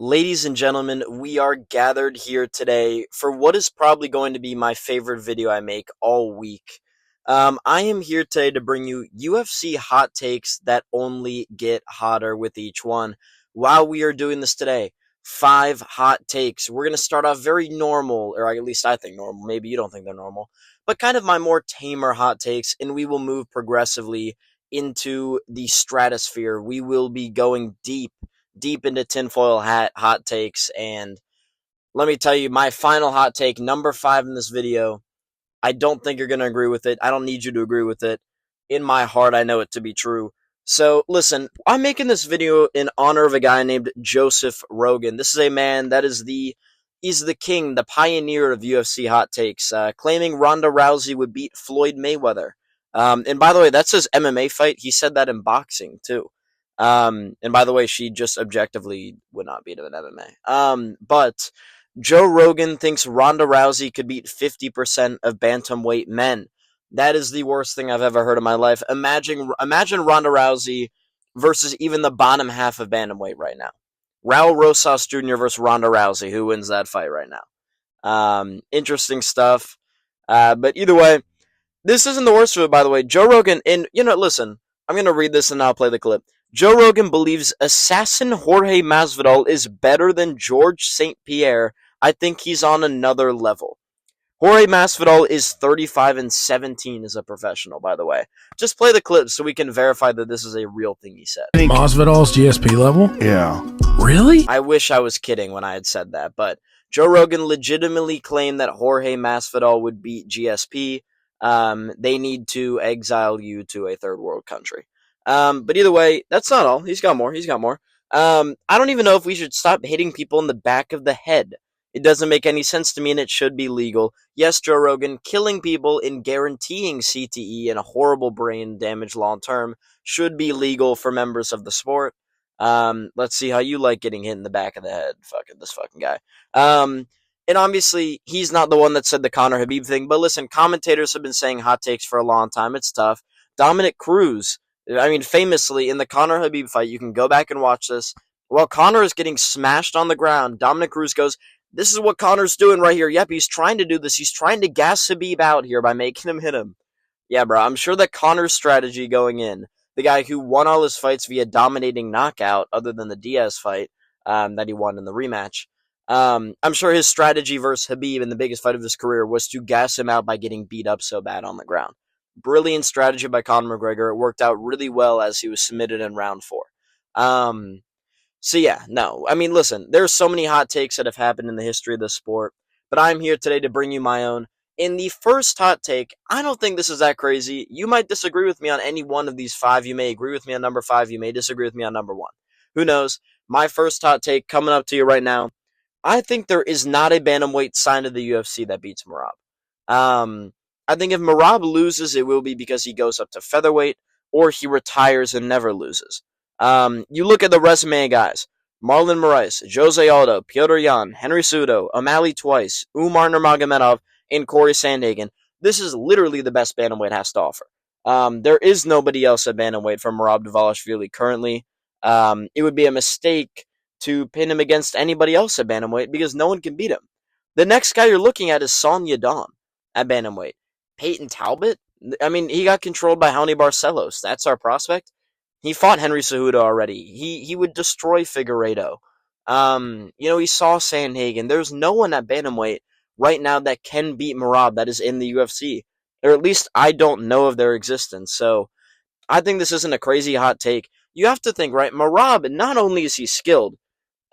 Ladies and gentlemen, we are gathered here today for what is probably going to be my favorite video I make all week. I am here today to bring you UFC hot takes that only get hotter with each one. While we are doing this today, 5 hot takes. We're going to start off very normal, or at least I think normal. Maybe you don't think they're normal, but kind of my more tamer hot takes, and we will move progressively into the stratosphere. We will be going deep into tinfoil hat hot takes. And let me tell you, my final hot take, number 5 in this video, I don't think you're going to agree with it. I don't need you to agree with it. In my heart, I know it to be true. So, listen, I'm making this video in honor of a guy named Joseph Rogan. This is a man that is he's the king, the pioneer of UFC hot takes, claiming Ronda Rousey would beat Floyd Mayweather. And by the way, that's his MMA fight. He said that in boxing, too. And by the way, she just objectively would not beat him in MMA. But Joe Rogan thinks Ronda Rousey could beat 50% of bantamweight men. That is the worst thing I've ever heard in my life. Imagine Ronda Rousey versus even the bottom half of bantamweight right now. Raul Rosas Jr. versus Ronda Rousey. Who wins that fight right now? Interesting stuff. But either way, this isn't the worst of it, by the way. Joe Rogan, and listen, I'm going to read this and I'll play the clip. Joe Rogan believes assassin Jorge Masvidal is better than George St. Pierre. I think he's on another level. Jorge Masvidal is 35-17 as a professional, by the way. Just play the clip so we can verify that this is a real thing he said. Masvidal's GSP level? Yeah. Really? I wish I was kidding when I had said that, but Joe Rogan legitimately claimed that Jorge Masvidal would beat GSP. They need to exile you to a third world country. But either way, that's not all. He's got more. I don't even know if we should stop hitting people in the back of the head. It doesn't make any sense to me, and it should be legal. Yes, Joe Rogan, killing people and guaranteeing CTE and a horrible brain damage long term should be legal for members of the sport. Let's see how you like getting hit in the back of the head. This fucking guy. And obviously, he's not the one that said the Conor Habib thing, but listen, commentators have been saying hot takes for a long time. It's tough. Dominic Cruz, famously, in the Conor Habib fight, you can go back and watch this. While Conor is getting smashed on the ground, Dominic Cruz goes, "This is what Conor's doing right here. Yep, he's trying to do this. He's trying to gas Habib out here by making him hit him." Yeah, bro, I'm sure that Conor's strategy going in, the guy who won all his fights via dominating knockout, other than the Diaz fight that he won in the rematch, I'm sure his strategy versus Habib in the biggest fight of his career was to gas him out by getting beat up so bad on the ground. Brilliant strategy by Conor McGregor. It worked out really well as he was submitted in round 4. So yeah, no. Listen, there's so many hot takes that have happened in the history of this sport, but I'm here today to bring you my own. In the first hot take, I don't think this is that crazy. You might disagree with me on any one of these 5. You may agree with me on number 5. You may disagree with me on number 1. Who knows? My first hot take coming up to you right now. I think there is not a bantamweight signed to the UFC that beats Merab. I think if Merab loses, it will be because he goes up to featherweight or he retires and never loses. You look at the resume of guys. Marlon Moraes, Jose Aldo, Petr Yan, Henry Cejudo, O'Malley twice, Umar Nurmagomedov, and Corey Sandhagen. This is literally the best bantamweight has to offer. There is nobody else at bantamweight from Merab Dvalishvili currently. It would be a mistake to pin him against anybody else at bantamweight because no one can beat him. The next guy you're looking at is Sonya Dawn at bantamweight. Peyton Talbot? He got controlled by Raoni Barcelos. That's our prospect. He fought Henry Cejudo already. He would destroy Figueiredo. He saw Sandhagen. There's no one at bantamweight right now that can beat Merab that is in the UFC. Or at least I don't know of their existence. So I think this isn't a crazy hot take. You have to think, right? Merab, not only is he skilled,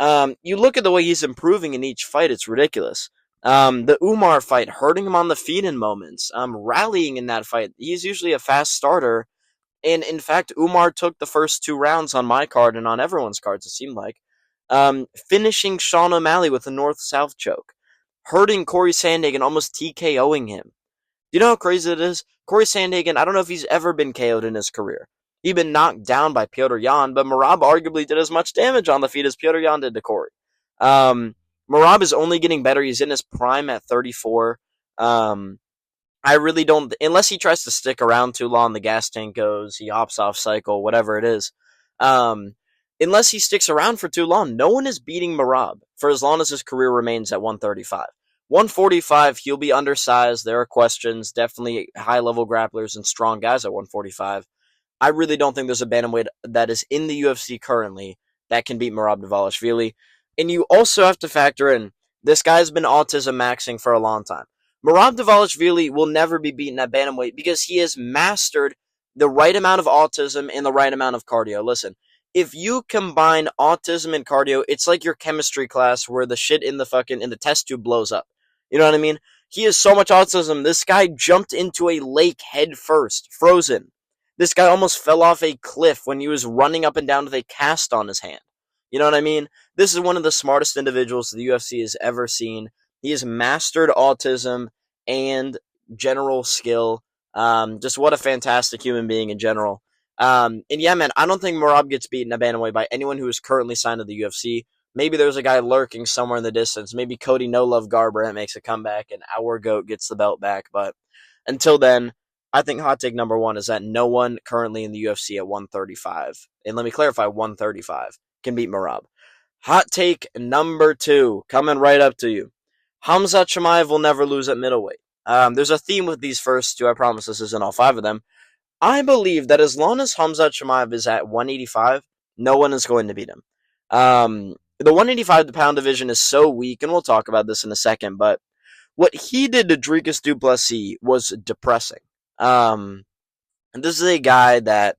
you look at the way he's improving in each fight, it's ridiculous. The Umar fight, hurting him on the feet in moments, rallying in that fight. He's usually a fast starter. And in fact, Umar took the first 2 rounds on my card and on everyone's cards, it seemed like. Finishing Sean O'Malley with a north-south choke. Hurting Corey Sandhagen, almost TKOing him. Do you know how crazy it is? Corey Sandhagen, I don't know if he's ever been KO'd in his career. He'd been knocked down by Petr Yan, but Merab arguably did as much damage on the feet as Petr Yan did to Corey. Merab is only getting better. He's in his prime at 34. I really don't, unless he tries to stick around too long, the gas tank goes, he hops off cycle, whatever it is. unless he sticks around for too long. No one is beating Merab for as long as his career remains at 135. 145, he'll be undersized. There are questions. Definitely high-level grapplers and strong guys at 145. I really don't think there's a bantamweight that is in the UFC currently that can beat Merab Dvalishvili. And you also have to factor in, this guy's been autism maxing for a long time. Merab Dvalishvili will never be beaten at bantamweight because he has mastered the right amount of autism and the right amount of cardio. Listen, if you combine autism and cardio, it's like your chemistry class where the shit in the test tube blows up. You know what I mean? He has so much autism. This guy jumped into a lake head first, frozen. This guy almost fell off a cliff when he was running up and down with a cast on his hand. You know what I mean? This is one of the smartest individuals the UFC has ever seen. He has mastered autism and general skill. Just what a fantastic human being in general. And yeah, man, I don't think Merab gets beaten at bantamweight by anyone who is currently signed to the UFC. Maybe there's a guy lurking somewhere in the distance. Maybe Cody No Love Garbrandt makes a comeback and our GOAT gets the belt back. But until then, I think hot take number one is that no one currently in the UFC at 135, and let me clarify, 135, can beat Merab. Hot take number two, coming right up to you. Khamzat Chimaev will never lose at middleweight. There's a theme with these first two. I promise this isn't all five of them. I believe that as long as Khamzat Chimaev is at 185, no one is going to beat him. The 185-pound division is so weak, and we'll talk about this in a second, but what he did to Dricus du Plessis was depressing. And this is a guy that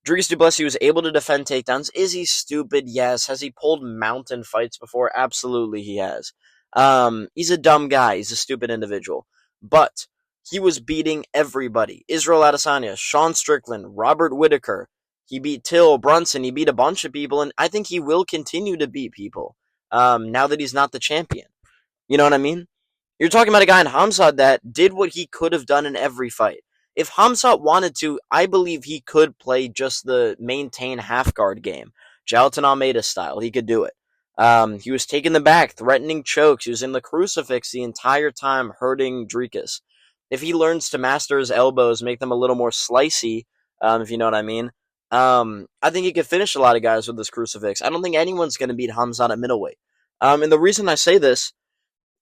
Dricus du Plessis was able to defend takedowns. Is he stupid? Yes. Has he pulled mountain fights before? Absolutely he has. He's a dumb guy. He's a stupid individual. But he was beating everybody. Israel Adesanya, Sean Strickland, Robert Whittaker. He beat Till Brunson. He beat a bunch of people, and I think he will continue to beat people now that he's not the champion. You know what I mean? You're talking about a guy in Khamzat that did what he could have done in every fight. If Khamzat wanted to, I believe he could play just the maintain half guard game. Jailton Almeida style. He could do it. He was taking the back, threatening chokes. He was in the crucifix the entire time, hurting Dricus. If he learns to master his elbows, make them a little more slicey, if you know what I mean, I think he could finish a lot of guys with this crucifix. I don't think anyone's going to beat Khamzat at middleweight. And the reason I say this,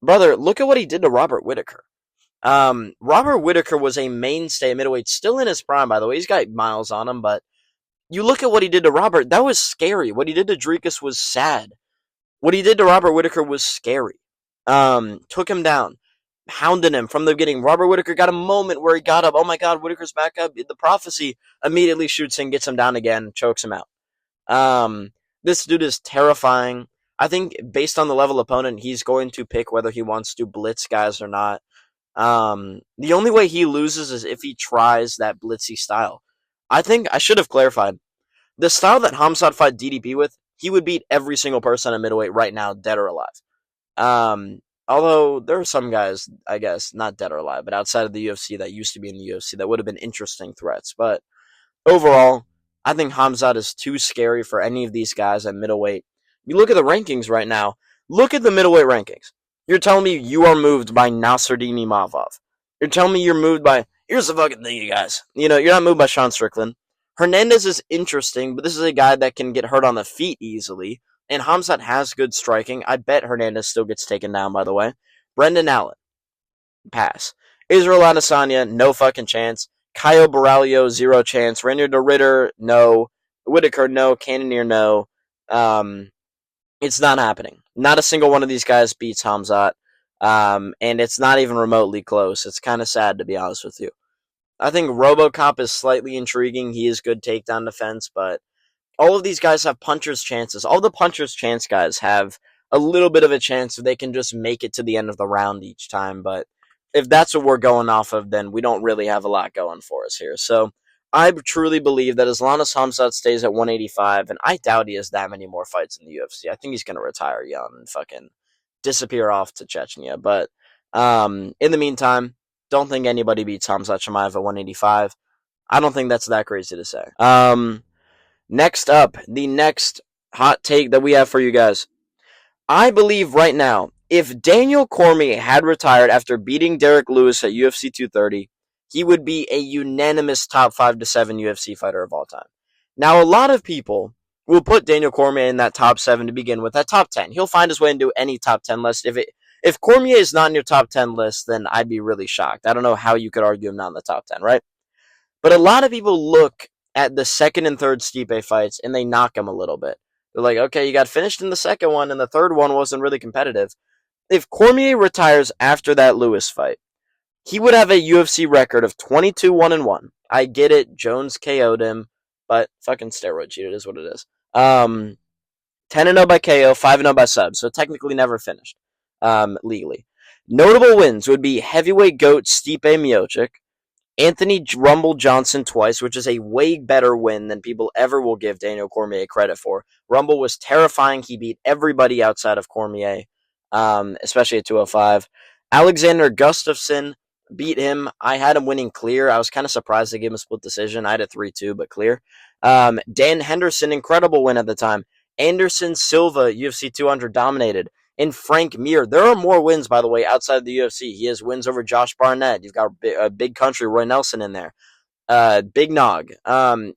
brother, look at what he did to Robert Whittaker. Robert Whittaker was a mainstay at middleweight, still in his prime, by the way. He's got miles on him, but you look at what he did to Robert, that was scary. What he did to Dricus was sad. What he did to Robert Whittaker was scary. Took him down, hounded him from the beginning. Robert Whittaker got a moment where he got up. Oh my God, Whittaker's back up. The prophecy immediately shoots him, gets him down again, chokes him out. This dude is terrifying. I think based on the level opponent, he's going to pick whether he wants to blitz guys or not. The only way he loses is if he tries that blitzy style. I think I should have clarified. The style that Khamzat fought DDP with, he would beat every single person at middleweight right now, dead or alive. Although there are some guys, I guess, not dead or alive, but outside of the UFC that used to be in the UFC that would have been interesting threats. But overall, I think Khamzat is too scary for any of these guys at middleweight. You look at the rankings right now. Look at the middleweight rankings. You're telling me you are moved by Nasruddin Imavov. You're telling me you're moved by... Here's the fucking thing, you guys. You know, you're not moved by Sean Strickland. Hernandez is interesting, but this is a guy that can get hurt on the feet easily. And Khamzat has good striking. I bet Hernandez still gets taken down, by the way. Brendan Allen. Pass. Israel Adesanya, no fucking chance. Caio Borralho, zero chance. Reinier de Ritter, no. Whittaker, no. Cannonier, no. It's not happening. Not a single one of these guys beats Khamzat. And it's not even remotely close. It's kind of sad, to be honest with you. I think RoboCop is slightly intriguing. He is good takedown defense, but all of these guys have puncher's chances. All the puncher's chance guys have a little bit of a chance if they can just make it to the end of the round each time. But if that's what we're going off of, then we don't really have a lot going for us here. So I truly believe that as long as Khamzat stays at 185, and I doubt he has that many more fights in the UFC, I think he's going to retire young and fucking disappear off to Chechnya. But in the meantime, don't think anybody beats Khamzat Chimaev at 185. I don't think that's that crazy to say. Next up, the next hot take that we have for you guys. I believe right now, if Daniel Cormier had retired after beating Derek Lewis at UFC 230, he would be a unanimous top 5 to 7 UFC fighter of all time. Now, a lot of people we'll put Daniel Cormier in that top 7 to begin with. That top 10, he'll find his way into any top 10 list. If Cormier is not in your top 10 list, then I'd be really shocked. I don't know how you could argue him not in the top 10, right? But a lot of people look at the second and third Stipe fights and they knock him a little bit. They're like, okay, you got finished in the second one and the third one wasn't really competitive. If Cormier retires after that Lewis fight, he would have a UFC record of 22-1-1. I get it, Jones KO'd him, but fucking steroid cheat, it is what it is. 10-0 by KO, 5-0 by sub, so technically never finished legally. Notable wins would be heavyweight GOAT Stipe Miocic, Anthony Rumble Johnson twice, which is a way better win than people ever will give Daniel Cormier credit for. Rumble was terrifying. He beat everybody outside of Cormier, especially at 205. Alexander Gustafsson beat him. I had him winning clear. I was kind of surprised they gave him a split decision. I had a 3-2, but clear. Dan Henderson, incredible win at the time. Anderson Silva, UFC 200 dominated. And Frank Mir. There are more wins, by the way, outside of the UFC. He has wins over Josh Barnett. You've got a big country, Roy Nelson in there. Big Nog.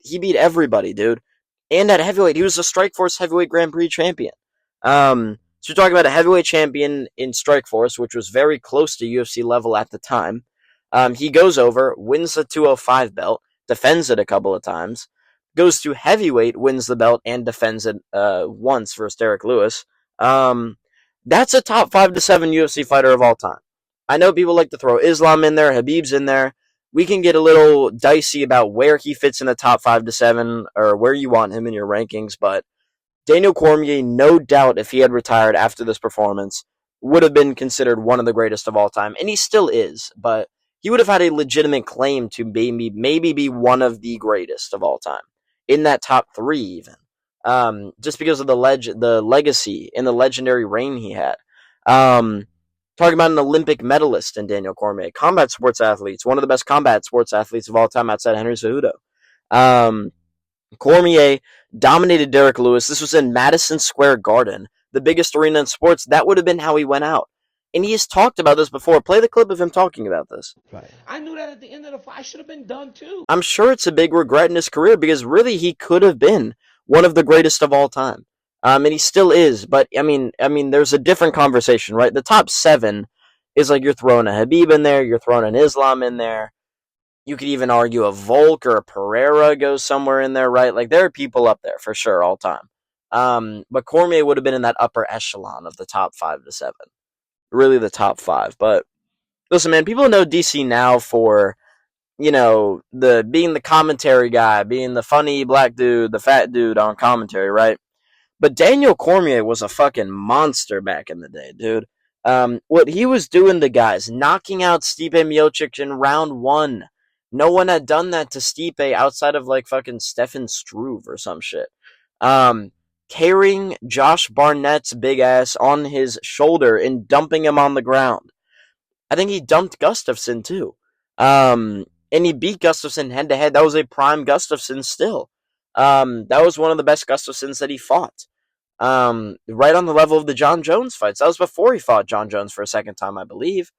He beat everybody, dude. And at heavyweight, he was the Strikeforce Heavyweight Grand Prix champion. So you're talking about a heavyweight champion in Strikeforce, which was very close to UFC level at the time. He goes over, wins the 205 belt, defends it a couple of times, goes to heavyweight, wins the belt, and defends it once versus Derek Lewis. That's a top 5 to 7 UFC fighter of all time. I know people like to throw Islam in there, Habib's in there. We can get a little dicey about where he fits in the top 5 to 7 or where you want him in your rankings, but Daniel Cormier, no doubt, if he had retired after this performance, would have been considered one of the greatest of all time, and he still is, but he would have had a legitimate claim to maybe be one of the greatest of all time, in that top 3 even. Just because of the legacy and the legendary reign he had. Talking about an Olympic medalist in Daniel Cormier, combat sports athletes, one of the best combat sports athletes of all time outside Henry Cejudo. Cormier dominated Derek Lewis. This was in Madison Square Garden, the biggest arena in sports. That would have been how he went out. And he has talked about this before. Play the clip of him talking about this. Right. I knew that at the end of the fight, I should have been done too. I'm sure it's a big regret in his career because really he could have been one of the greatest of all time. And he still is. But, I mean, there's a different conversation, right? The top 7 is like you're throwing a Habib in there. You're throwing an Islam in there. You could even argue a Volk or a Pereira goes somewhere in there, right? Like, there are people up there for sure all time. But Cormier would have been in that upper echelon of the top 5 to 7. Really the top 5. But, listen, man, people know DC now for, you know, being the commentary guy, being the funny black dude, the fat dude on commentary, right? But Daniel Cormier was a fucking monster back in the day, dude. What he was doing to guys, knocking out Stipe Miocic in round 1. No one had done that to Stipe outside of like fucking Stefan Struve or some shit. Carrying Josh Barnett's big ass on his shoulder and dumping him on the ground. I think he dumped Gustafsson too. And he beat Gustafsson head to head. That was a prime Gustafsson still. That was one of the best Gustafssons that he fought. Right on the level of the John Jones fights. That was before he fought John Jones for a second time, I believe.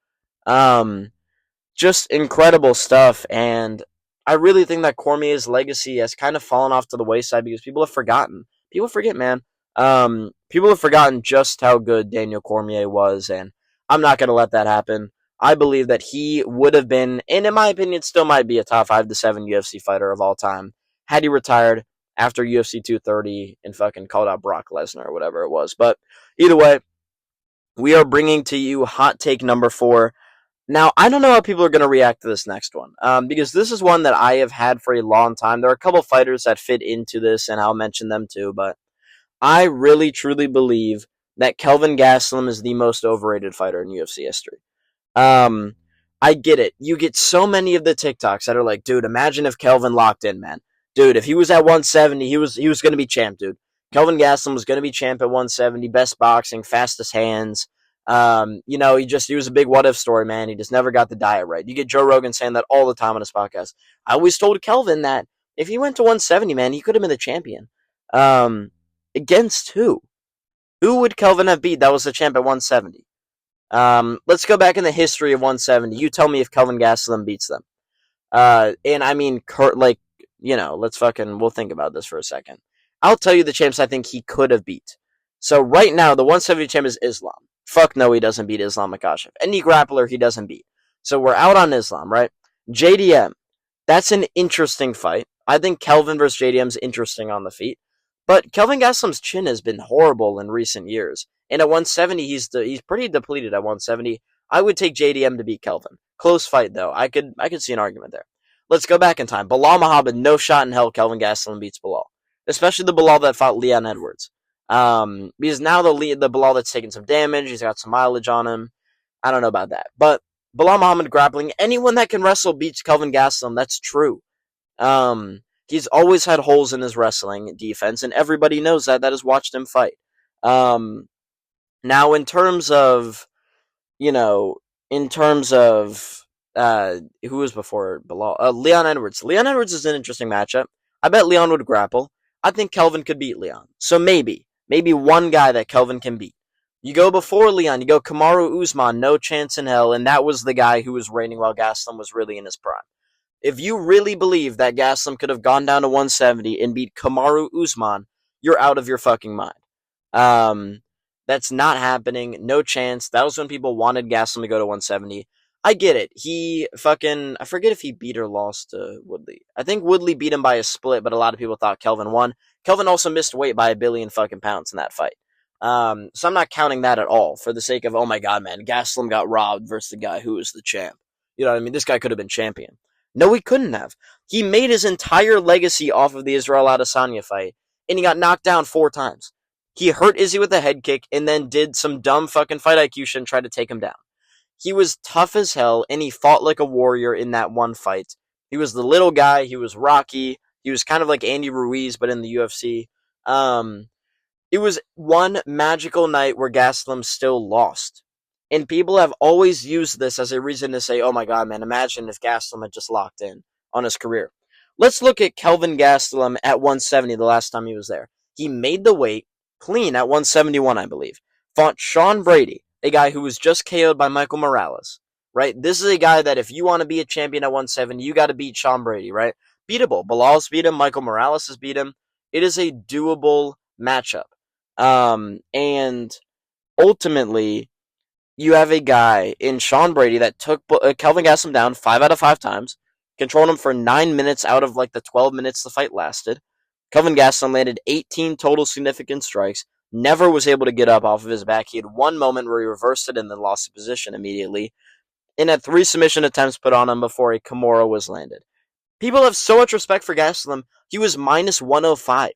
Just incredible stuff. And I really think that Cormier's legacy has kind of fallen off to the wayside because people have forgotten. People forget, man. People have forgotten just how good Daniel Cormier was, and I'm not going to let that happen. I believe that he would have been, and in my opinion, still might be a top 5 to 7 UFC fighter of all time had he retired after UFC 230 and fucking called out Brock Lesnar or whatever it was. But either way, we are bringing to you hot take number 4. Now, I don't know how people are going to react to this next one, because this is one that I have had for a long time. There are a couple fighters that fit into this, and I'll mention them too, but I really, truly believe that Kelvin Gastelum is the most overrated fighter in UFC history. I get it. You get so many of the TikToks that are like, dude, imagine if Kelvin locked in, man. Dude, if he was at 170, he was going to be champ, dude. Kelvin Gastelum was going to be champ at 170, best boxing, fastest hands. You know, he was a big what-if story, man. He just never got the diet right. You get Joe Rogan saying that all the time on his podcast. I always told Kelvin that if he went to 170, man, he could have been the champion. Against who? Who would Kelvin have beat that was the champ at 170? Let's go back in the history of 170. You tell me if Kelvin Gastelum beats them. And I mean, we'll think about this for a second. I'll tell you the champs I think he could have beat. So right now, the 170 champ is Islam. Fuck no, he doesn't beat Islam Makhachev. Any grappler he doesn't beat. So we're out on Islam, right? JDM, that's an interesting fight. I think Kelvin versus JDM is interesting on the feet. But Kelvin Gastelum's chin has been horrible in recent years. And at 170, he's pretty depleted at 170. I would take JDM to beat Kelvin. Close fight, though. I could see an argument there. Let's go back in time. Bilal Muhammad, no shot in hell Kelvin Gastelum beats Bilal. Especially the Bilal that fought Leon Edwards. Because now the Bilal that's taken some damage, he's got some mileage on him. I don't know about that. But Bilal Muhammad grappling, anyone that can wrestle beats Kelvin Gastelum. That's true. He's always had holes in his wrestling defense, and everybody knows that has watched him fight. Now, in terms of, who was before Bilal? Leon Edwards. Leon Edwards is an interesting matchup. I bet Leon would grapple. I think Kelvin could beat Leon. So maybe one guy that Kelvin can beat. You go before Leon, you go Kamaru Usman, no chance in hell, and that was the guy who was reigning while Gastelum was really in his prime. If you really believe that Gastelum could have gone down to 170 and beat Kamaru Usman, you're out of your fucking mind. That's not happening. No chance. That was when people wanted Gastelum to go to 170. I get it. I forget if he beat or lost to Woodley. I think Woodley beat him by a split, but a lot of people thought Kelvin won. Kelvin also missed weight by 1 billion fucking pounds in that fight. So I'm not counting that at all for the sake of, oh my god, man, Gastelum got robbed versus the guy who was the champ. You know what I mean? This guy could have been champion. No, he couldn't have. He made his entire legacy off of the Israel Adesanya fight, and he got knocked down 4 times. He hurt Izzy with a head kick, and then did some dumb fucking fight IQ shit and tried to take him down. He was tough as hell, and he fought like a warrior in that one fight. He was the little guy. He was Rocky. He was kind of like Andy Ruiz, but in the UFC. It was one magical night where Gastelum still lost. And people have always used this as a reason to say, oh my god, man, imagine if Gastelum had just locked in on his career. Let's look at Kelvin Gastelum at 170 the last time he was there. He made the weight clean at 171, I believe. Fought Sean Brady, a guy who was just KO'd by Michael Morales, right? This is a guy that if you want to be a champion at 170, you got to beat Sean Brady, right? Beatable. Bilal's beat him. Michael Morales has beat him. It is a doable matchup. And ultimately, you have a guy in Sean Brady that took Kelvin Gastelum down 5 out of 5 times, controlled him for 9 minutes out of like the 12 minutes the fight lasted. Kelvin Gastelum landed 18 total significant strikes, never was able to get up off of his back. He had one moment where he reversed it and then lost the position immediately, and had 3 submission attempts put on him before a Kimura was landed. People have so much respect for Gastelum. He was minus 105.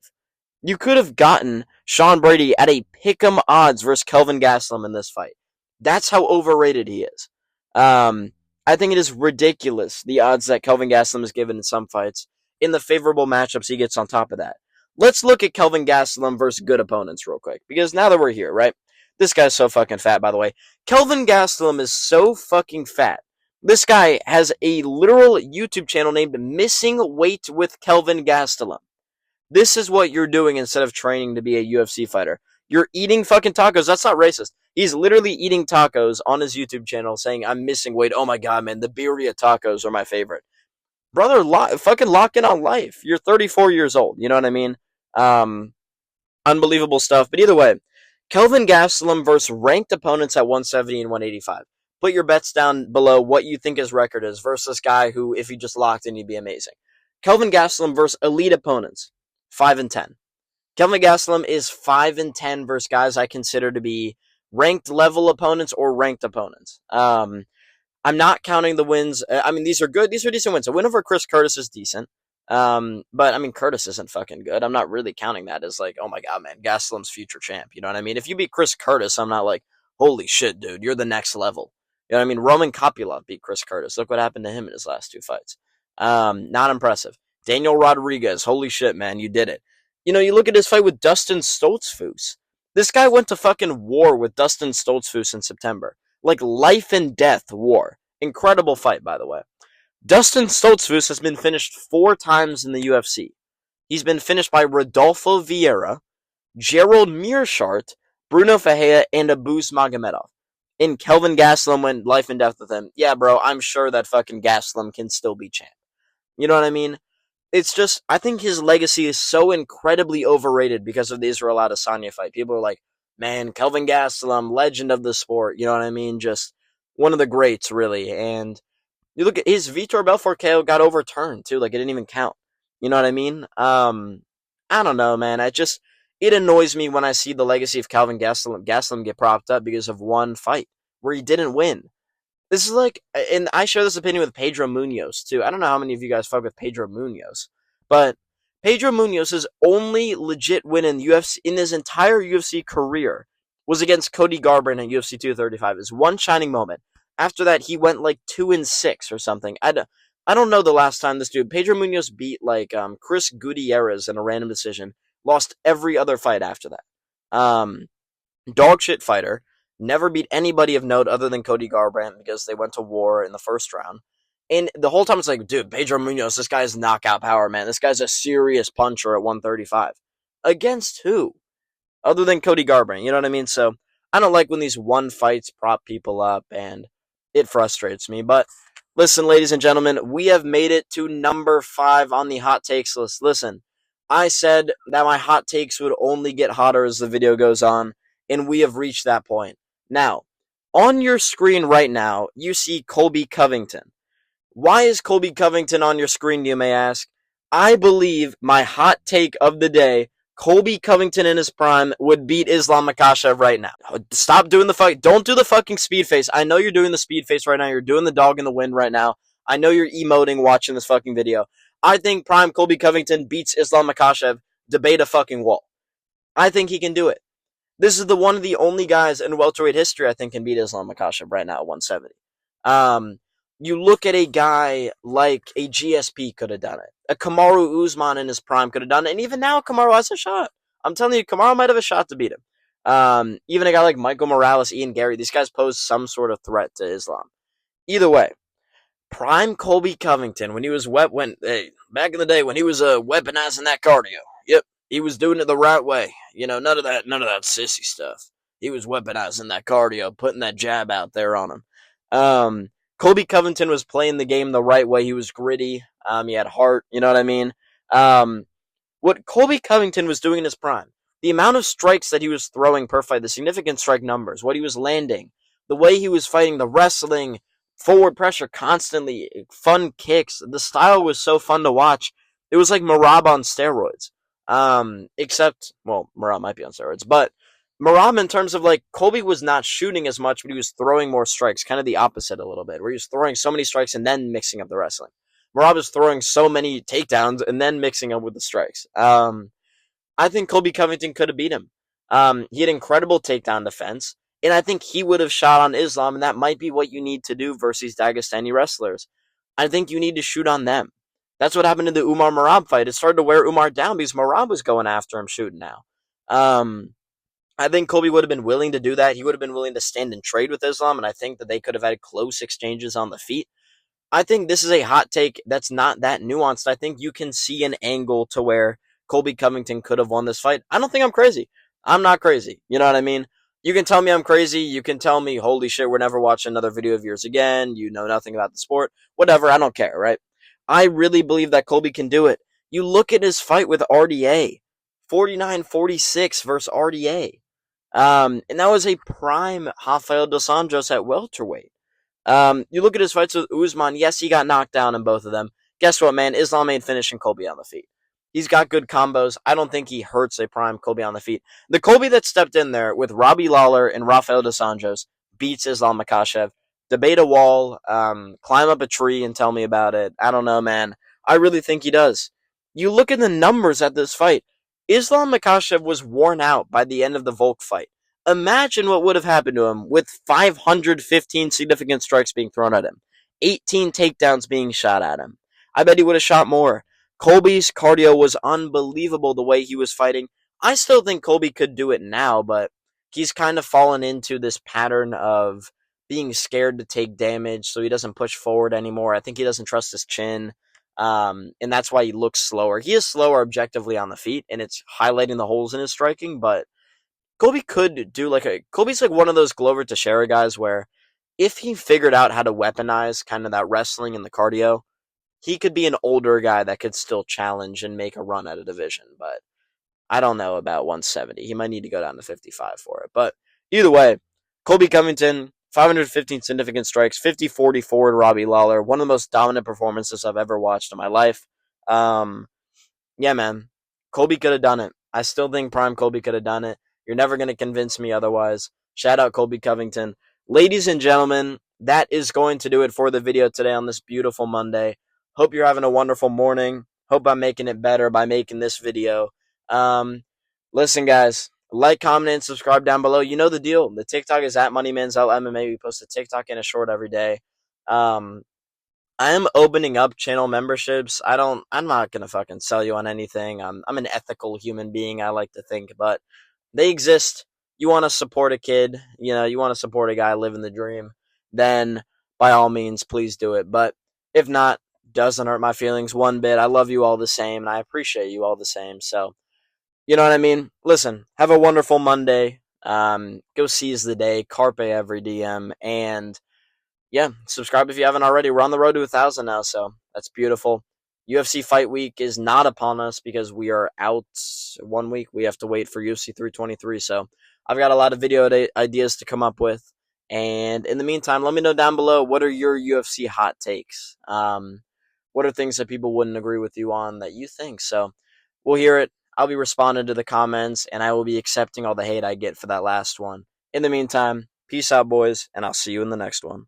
You could have gotten Sean Brady at a pick'em odds versus Kelvin Gastelum in this fight. That's how overrated he is. I think it is ridiculous, the odds that Kelvin Gastelum is given in some fights, in the favorable matchups he gets on top of that. Let's look at Kelvin Gastelum versus good opponents real quick, because now that we're here, right? This guy's so fucking fat, by the way. Kelvin Gastelum is so fucking fat. This guy has a literal YouTube channel named Missing Weight with Kelvin Gastelum. This is what you're doing instead of training to be a UFC fighter. You're eating fucking tacos. That's not racist. He's literally eating tacos on his YouTube channel saying, I'm missing weight. Oh my god, man, the birria tacos are my favorite. Brother, fucking lock in on life. You're 34 years old. You know what I mean? Unbelievable stuff. But either way, Kelvin Gastelum versus ranked opponents at 170 and 185. Put your bets down below what you think his record is versus this guy who, if he just locked in, he'd be amazing. Kelvin Gastelum versus elite opponents, 5 and 10. Kelvin Gastelum is 5 and 10 versus guys I consider to be ranked level opponents or ranked opponents. I'm not counting the wins. I mean, these are good. These are decent wins. A win over Chris Curtis is decent. But I mean, Curtis isn't fucking good. I'm not really counting that as like, oh my god, man, Gastelum's future champ. You know what I mean? If you beat Chris Curtis, I'm not like, holy shit, dude, you're the next level. You know what I mean? Roman Kopylov beat Chris Curtis. Look what happened to him in his last 2 fights. Not impressive. Daniel Rodriguez, holy shit, man, you did it. You know, you look at his fight with Dustin Stoltzfus. This guy went to fucking war with Dustin Stoltzfus in September. Like life and death war. Incredible fight, by the way. Dustin Stoltzfus has been finished 4 times in the UFC. He's been finished by Rodolfo Vieira, Gerald Mearshart, Bruno Ferreira, and Abus Magomedov. And Kelvin Gastelum went life and death with him. Yeah, bro, I'm sure that fucking Gastelum can still be champ. You know what I mean? it's just, I think his legacy is so incredibly overrated because of the Israel Adesanya fight. People are like, man, Kelvin Gastelum, legend of the sport, you know what I mean? Just one of the greats, really. And you look at his Vitor Belfort KO got overturned, too. Like, it didn't even count. You know what I mean? I don't know, man. It annoys me when I see the legacy of Calvin Gastelum get propped up because of one fight where he didn't win. This is like, and I share this opinion with Pedro Munoz too. I don't know how many of you guys fuck with Pedro Munoz, but Pedro Munoz's only legit win in UFC in his entire UFC career was against Cody Garbrandt at UFC 235. His one shining moment. After that, he went like 2-6 or something. I don't know the last time this dude Pedro Munoz beat like Chris Gutierrez in a random decision. Lost every other fight after that. Dog shit fighter. Never beat anybody of note other than Cody Garbrandt because they went to war in the first round. And the whole time it's like, dude, Pedro Munoz, this guy's knockout power, man. This guy's a serious puncher at 135. Against who? Other than Cody Garbrandt, you know what I mean? So I don't like when these one fights prop people up, and it frustrates me. But listen, ladies and gentlemen, we have made it to number 5 on the hot takes list. Listen, I said that my hot takes would only get hotter as the video goes on, and we have reached that point. Now, on your screen right now, you see Colby Covington. Why is Colby Covington on your screen, you may ask? I believe my hot take of the day, Colby Covington in his prime would beat Islam Makhachev right now. Stop doing the fight. Don't do the fucking speed face. I know you're doing the speed face right now. You're doing the dog in the wind right now. I know you're emoting watching this fucking video. I think prime Colby Covington beats Islam Makhachev. Debate a fucking wall. I think he can do it. This is one of the only guys in welterweight history I think can beat Islam Makhachev right now at 170. You look at a guy like a GSP could have done it. A Kamaru Usman in his prime could have done it. And even now, Kamaru has a shot. I'm telling you, Kamaru might have a shot to beat him. Even a guy like Michael Morales, Ian Gary, these guys pose some sort of threat to Islam. Either way, prime Colby Covington, when he was back in the day, when he was weaponizing that cardio. Yep. He was doing it the right way. You know, none of that sissy stuff. He was weaponizing that cardio, putting that jab out there on him. Colby Covington was playing the game the right way. He was gritty. He had heart. You know what I mean? What Colby Covington was doing in his prime, the amount of strikes that he was throwing per fight, the significant strike numbers, what he was landing, the way he was fighting, the wrestling, forward pressure constantly, fun kicks. The style was so fun to watch. It was like Merab on steroids. Except, well, Merab might be on steroids, but Merab in terms of like, Colby was not shooting as much, but he was throwing more strikes, kind of the opposite a little bit, where he was throwing so many strikes and then mixing up the wrestling. Merab is throwing so many takedowns and then mixing up with the strikes. I think Colby Covington could have beat him. He had incredible takedown defense, and I think he would have shot on Islam, and that might be what you need to do versus Dagestani wrestlers. I think you need to shoot on them. That's what happened in the Umar Merab fight. It started to wear Umar down because Merab was going after him shooting now. I think Colby would have been willing to do that. He would have been willing to stand and trade with Islam, and I think that they could have had close exchanges on the feet. I think this is a hot take that's not that nuanced. I think you can see an angle to where Colby Covington could have won this fight. I don't think I'm crazy. I'm not crazy. You know what I mean? You can tell me I'm crazy. You can tell me, holy shit, we're never watching another video of yours again. You know nothing about the sport. Whatever, I don't care, right? I really believe that Colby can do it. You look at his fight with RDA. 49-46 versus RDA. And that was a prime Rafael dos Anjos at welterweight. You look at his fights with Usman. Yes, he got knocked down in both of them. Guess what, man? Islam ain't finishing Colby on the feet. He's got good combos. I don't think he hurts a prime Colby on the feet. The Colby that stepped in there with Robbie Lawler and Rafael dos Anjos beats Islam Makhachev. Debate a wall, climb up a tree and tell me about it. I don't know, man. I really think he does. You look at the numbers at this fight. Islam Makhachev was worn out by the end of the Volk fight. Imagine what would have happened to him with 515 significant strikes being thrown at him. 18 takedowns being shot at him. I bet he would have shot more. Colby's cardio was unbelievable the way he was fighting. I still think Colby could do it now, but he's kind of fallen into this pattern of being scared to take damage, so he doesn't push forward anymore. I think he doesn't trust his chin, and that's why he looks slower. He is slower objectively on the feet, and it's highlighting the holes in his striking, but Colby could do Colby's like one of those Glover Teixeira guys where if he figured out how to weaponize kind of that wrestling and the cardio, he could be an older guy that could still challenge and make a run at a division, but I don't know about 170. He might need to go down to 55 for it. But either way, Colby Covington, 515 significant strikes, 50-44 to Robbie Lawler. One of the most dominant performances I've ever watched in my life. Yeah, man. Colby could have done it. I still think Prime Colby could have done it. You're never going to convince me otherwise. Shout out Colby Covington. Ladies and gentlemen, that is going to do it for the video today on this beautiful Monday. Hope you're having a wonderful morning. Hope I'm making it better by making this video. Um, Listen, guys, like, comment, and subscribe down below. You know the deal. The TikTok is at MoneyManziel MMA. We post a TikTok and a short every day. I am opening up channel memberships. I'm not gonna fucking sell you on anything. I'm an ethical human being, I like to think, but they exist. You want to support a kid, you want to support a guy living the dream, then by all means, please do it. But if not, doesn't hurt my feelings one bit. I love you all the same, and I appreciate you all the same. So, you know what I mean? Listen, have a wonderful Monday. Go seize the day, carpe every DM, and yeah, subscribe if you haven't already. We're on the road to 1,000 now, so that's beautiful. UFC Fight Week is not upon us because we are out 1 week. We have to wait for UFC 323, so I've got a lot of video ideas to come up with. And in the meantime, let me know down below, what are your UFC hot takes? What are things that people wouldn't agree with you on that you think? So we'll hear it. I'll be responding to the comments, and I will be accepting all the hate I get for that last one. In the meantime, peace out, boys, and I'll see you in the next one.